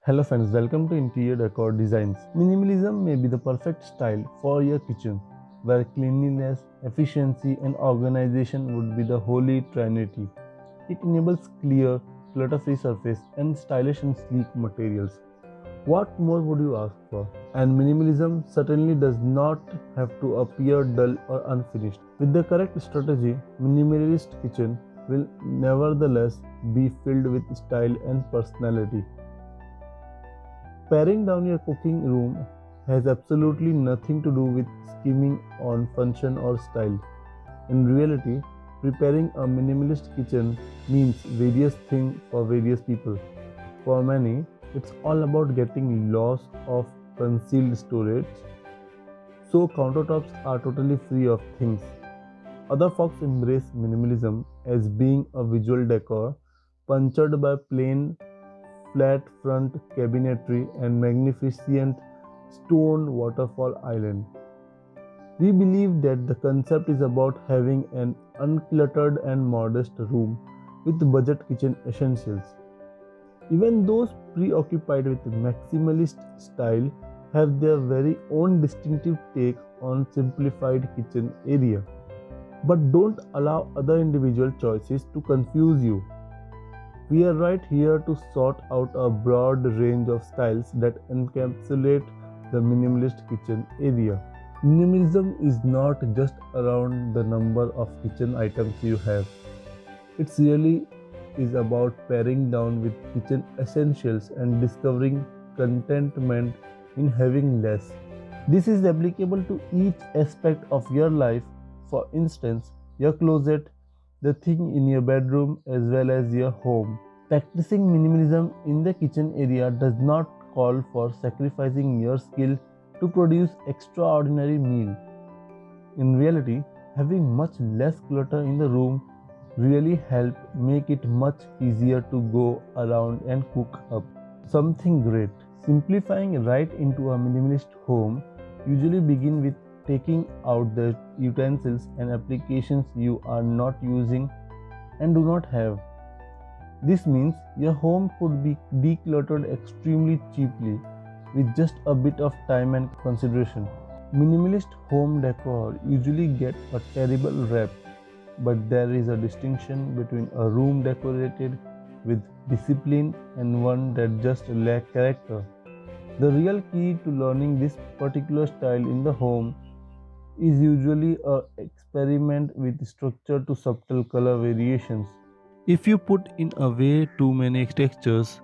Hello friends, welcome to Interior Decor Designs. Minimalism may be the perfect style for your kitchen, where cleanliness, efficiency and organization would be the holy trinity. It enables clear, clutter-free surface and stylish and sleek materials. What more would you ask for? And minimalism certainly does not have to appear dull or unfinished. With the correct strategy, minimalist kitchen will nevertheless be filled with style and personality. Paring down your cooking room has absolutely nothing to do with scheming on function or style. In reality, preparing a minimalist kitchen means various things for various people. For many, it's all about getting lots of concealed storage, so countertops are totally free of things. Other folks embrace minimalism as being a visual decor, punctured by plain flat front cabinetry and magnificent stone waterfall island. We believe that the concept is about having an uncluttered and modest room with budget kitchen essentials. Even those preoccupied with maximalist style have their very own distinctive take on simplified kitchen area. But don't allow other individual choices to confuse you. We are right here to sort out a broad range of styles that encapsulate the minimalist kitchen area. Minimalism is not just around the number of kitchen items you have. It really is about paring down with kitchen essentials and discovering contentment in having less. This is applicable to each aspect of your life. For instance, your closet, the thing in your bedroom, as well as your home. Practicing minimalism in the kitchen area does not call for sacrificing your skill to produce extraordinary meal. In reality, having much less clutter in the room really help make it much easier to go around and cook up something great. Simplifying right into a minimalist home usually begin with taking out the utensils and applications you are not using and do not have. This means your home could be decluttered extremely cheaply with just a bit of time and consideration. Minimalist home decor usually get a terrible rap, but there is a distinction between a room decorated with discipline and one that just lacks character. The real key to learning this particular style in the home is usually a experiment with structure to subtle color variations. If you put in a way too many textures,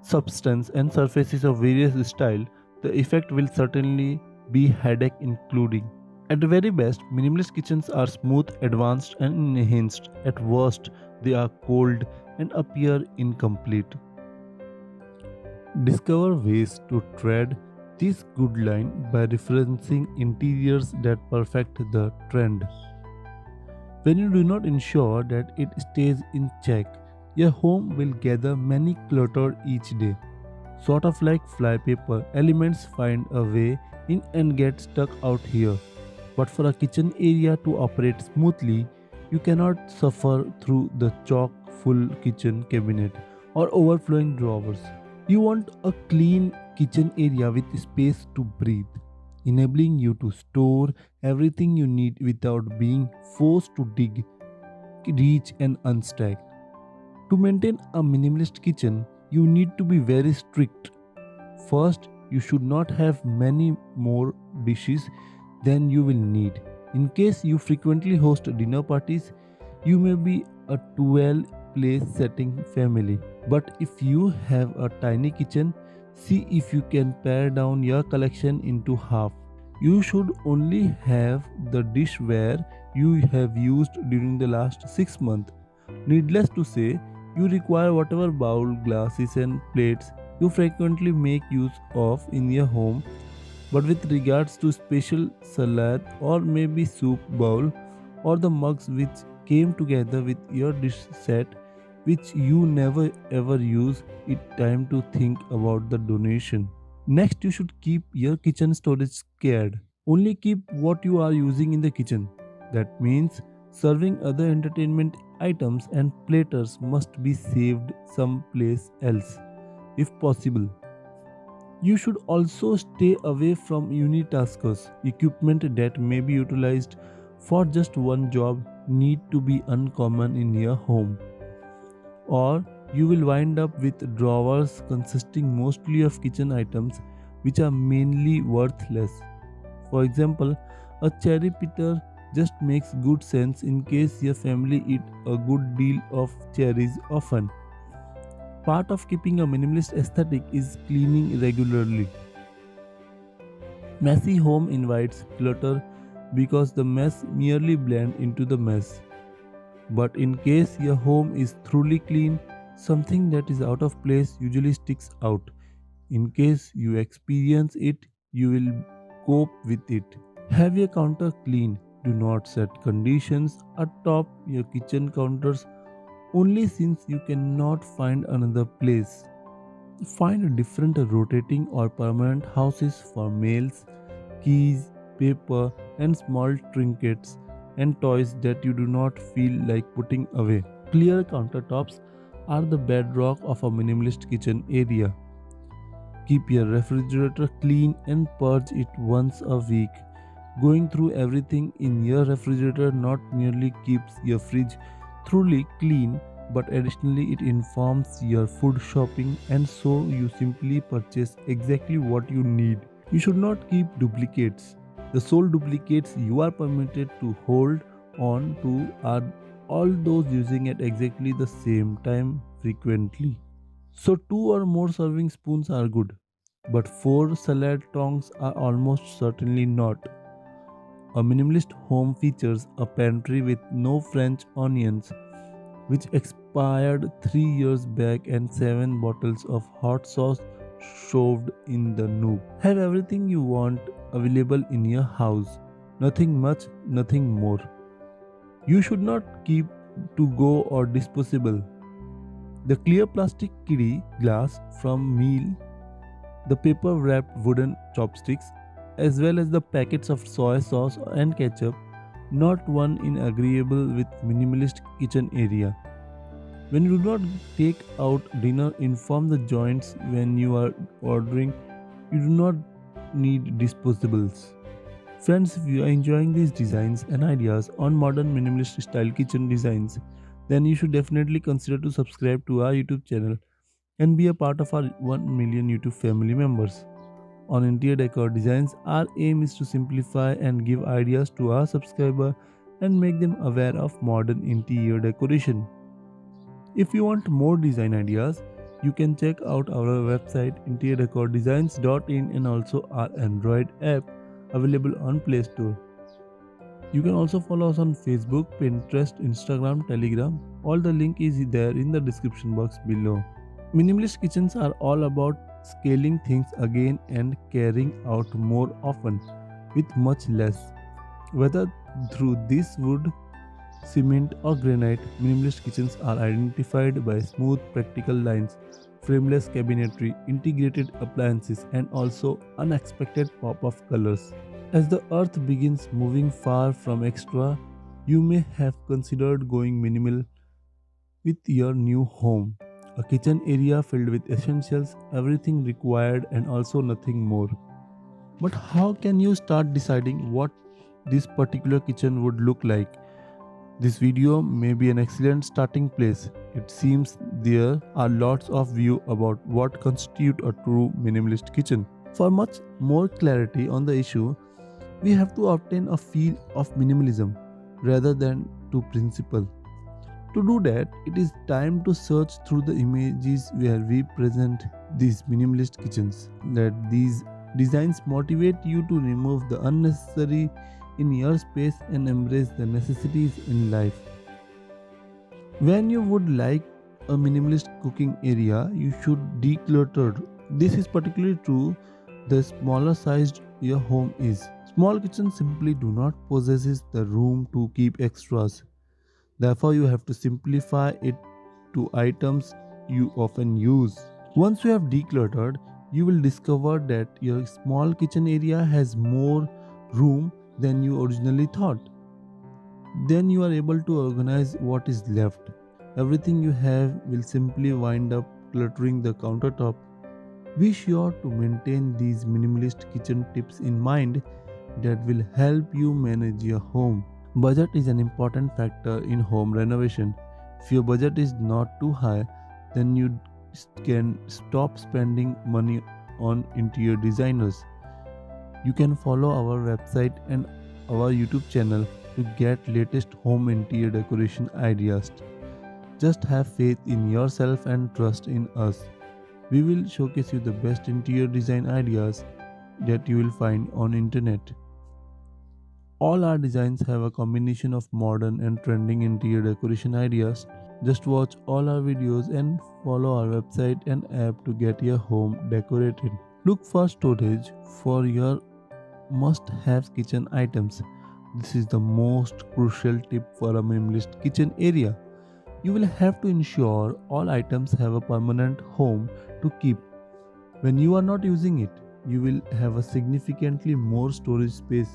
substance and surfaces of various style, the effect will certainly be headache including. At the very best, minimalist kitchens are smooth, advanced and enhanced. At worst, they are cold and appear incomplete. Discover ways to tread this good line by referencing interiors that perfect the trend. When you do not ensure that it stays in check, your home will gather many clutter each day. Sort of like flypaper, elements find a way in and get stuck out here. But for a kitchen area to operate smoothly, you cannot suffer through the chock full kitchen cabinet or overflowing drawers. You want a clean kitchen area with space to breathe, enabling you to store everything you need without being forced to dig, reach, and unstack. To maintain a minimalist kitchen, you need to be very strict. First, you should not have many more dishes than you will need. In case you frequently host dinner parties, you may be a 12 place setting family. But if you have a tiny kitchen, see if you can pare down your collection into half. You should only have the dishware you have used during the last 6 months. Needless to say, you require whatever bowl, glasses, and plates you frequently make use of in your home. But with regards to special salad or maybe soup bowl or the mugs which came together with your dish set which you never ever use, it time to think about the donation. Next, you should keep your kitchen storage scared. Only keep what you are using in the kitchen. That means Serving other entertainment items and platters must be saved someplace else if possible. You should also stay away from unitaskers. Equipment that may be utilized for just one job need to be uncommon in your home, or you will wind up with drawers consisting mostly of kitchen items which are mainly worthless. For example, a cherry pitter just makes good sense in case your family eat a good deal of cherries often. Part of keeping a minimalist aesthetic is cleaning regularly. Messy home invites clutter because the mess merely blend into the mess. But in case your home is thoroughly clean, something that is out of place usually sticks out. In case you experience it, you will cope with it. Have your counter clean. Do not set conditions atop your kitchen counters only since you cannot find another place. Find different rotating or permanent houses for mails, keys, paper, and small trinkets and toys that you do not feel like putting away. Clear countertops are the bedrock of a minimalist kitchen area. Keep your refrigerator clean and purge it once a week. Going through everything in your refrigerator not merely keeps your fridge thoroughly clean, but additionally it informs your food shopping, and so you simply purchase exactly what you need. You should not keep duplicates. The sole duplicates you are permitted to hold on to are all those using at exactly the same time frequently. So, two or more serving spoons are good, but four salad tongs are almost certainly not. A minimalist home features a pantry with no French onions, which expired 3 years back, and 7 bottles of hot sauce shoved in the nook. Have everything you want available in your house. Nothing much, nothing more. You should not keep to go or disposable. The clear plastic kiddie glass from meal, the paper wrapped wooden chopsticks, as well as the packets of soy sauce and ketchup, not one in agreeable with minimalist kitchen area. When you do not take out dinner, inform the joints when you are ordering. You do not need disposables. Friends, if you are enjoying these designs and ideas on modern minimalist style kitchen designs, then you should definitely consider to subscribe to our YouTube channel and be a part of our 1 million YouTube family members. On Interior Decor Designs, our aim is to simplify and give ideas to our subscriber and make them aware of modern interior decoration. If you want more design ideas, you can check out our website interiordecordesigns.in and also our Android app available on Play Store. You can also follow us on Facebook, Pinterest, Instagram, Telegram. All the link is there in the description box below. Minimalist kitchens are all about scaling things again and carrying out more often with much less. Whether through this wood, cement, or granite, minimalist kitchens are identified by smooth, practical lines, frameless cabinetry, integrated appliances, and also unexpected pop of colors. As the earth begins moving far from extra, you may have considered going minimal with your new home. A kitchen area filled with essentials, everything required, and also nothing more. But how can you start deciding what this particular kitchen would look like? This video may be an excellent starting place. It seems there are lots of views about what constitutes a true minimalist kitchen. For much more clarity on the issue, we have to obtain a feel of minimalism rather than to principle. To do that, it is time to search through the images where we present these minimalist kitchens. Let these designs motivate you to remove the unnecessary in your space and embrace the necessities in life. When you would like a minimalist cooking area, you should declutter. This is particularly true the smaller sized your home is. Small kitchens simply do not possess the room to keep extras. Therefore, you have to simplify it to items you often use. Once you have decluttered, you will discover that your small kitchen area has more room than you originally thought. Then you are able to organize what is left. Everything you have will simply wind up cluttering the countertop. Be sure to maintain these minimalist kitchen tips in mind that will help you manage your home. Budget is an important factor in home renovation. If your budget is not too high, then you can stop spending money on interior designers. You can follow our website and our YouTube channel to get latest home interior decoration ideas. Just have faith in yourself and trust in us. We will showcase you the best interior design ideas that you will find on internet. All our designs have a combination of modern and trending interior decoration ideas. Just watch all our videos and follow our website and app to get your home decorated. Look for storage for your must-have kitchen items. This is the most crucial tip for a minimalist kitchen area. You will have to ensure all items have a permanent home to keep. When you are not using it, you will have a significantly more storage space.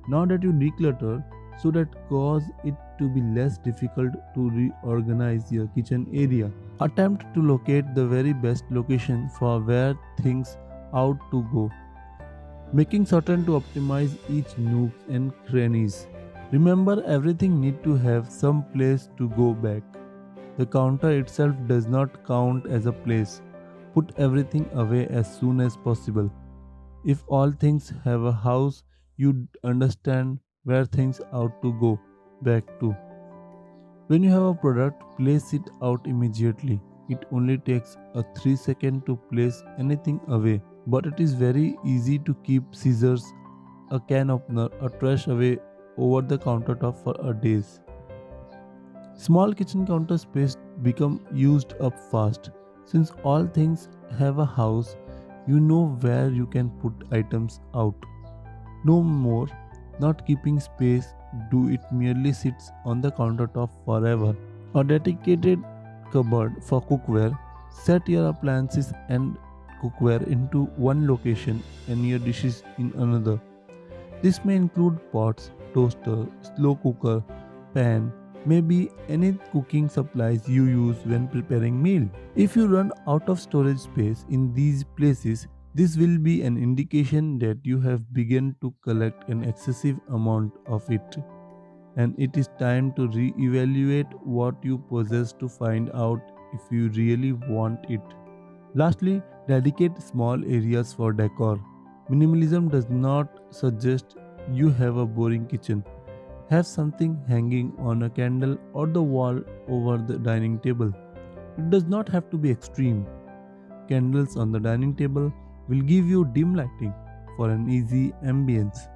Now that you declutter, so that cause it to be less difficult to reorganize your kitchen area. Attempt to locate the very best location for where things out to go, making certain to optimize each nooks and crannies. Remember, everything need to have some place to go back. The counter itself does not count as a place. Put everything away as soon as possible. If all things have a house, you understand where things ought to go back to. When you have a product, place it out immediately. It only takes a 3 seconds to place anything away, but it is very easy to keep scissors, a can opener, a trash away over the countertop for a days. Small kitchen counter space become used up fast. Since all things have a house, you know where you can put items out. No more not keeping space, do it merely sits on the countertop forever. A dedicated cupboard for cookware. Set your appliances and cookware into one location and your dishes in another. This may include pots, toaster, slow cooker, pan, maybe any cooking supplies you use when preparing meal. If you run out of storage space in these places, this will be an indication that you have begun to collect an excessive amount of it, and it is time to re-evaluate what you possess to find out if you really want it. Lastly, dedicate small areas for decor. Minimalism does not suggest you have a boring kitchen. Have something hanging on a candle or the wall over the dining table. It does not have to be extreme. Candles on the dining table will give you dim lighting for an easy ambience.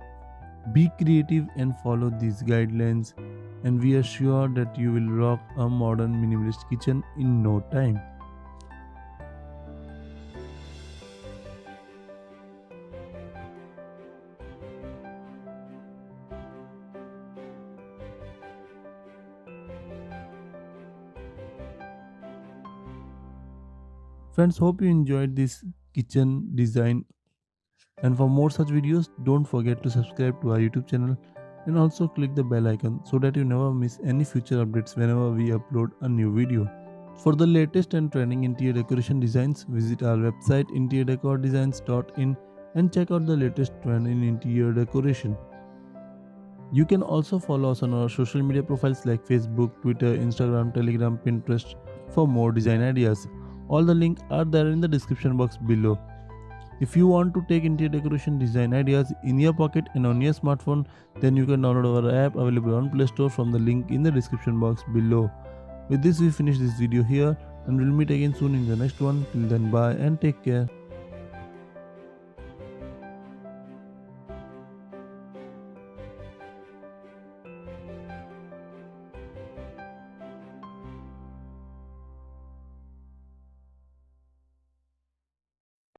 Be creative and follow these guidelines, and we are sure that you will rock a modern minimalist kitchen in no time. Friends, hope you enjoyed this kitchen design, and for more such videos, don't forget to subscribe to our YouTube channel and also click the bell icon so that you never miss any future updates whenever we upload a new video. For the latest and trending interior decoration designs, visit our website interiordecordesigns.in and check out the latest trend in interior decoration. You can also follow us on our social media profiles like Facebook, Twitter, Instagram, Telegram, Pinterest for more design ideas. All the links are there in the description box below. If you want to take interior decoration design ideas in your pocket and on your smartphone, then you can download our app available on Play Store from the link in the description box below. With this, we finish this video here and we'll meet again soon in the next one. Till then, bye and take care.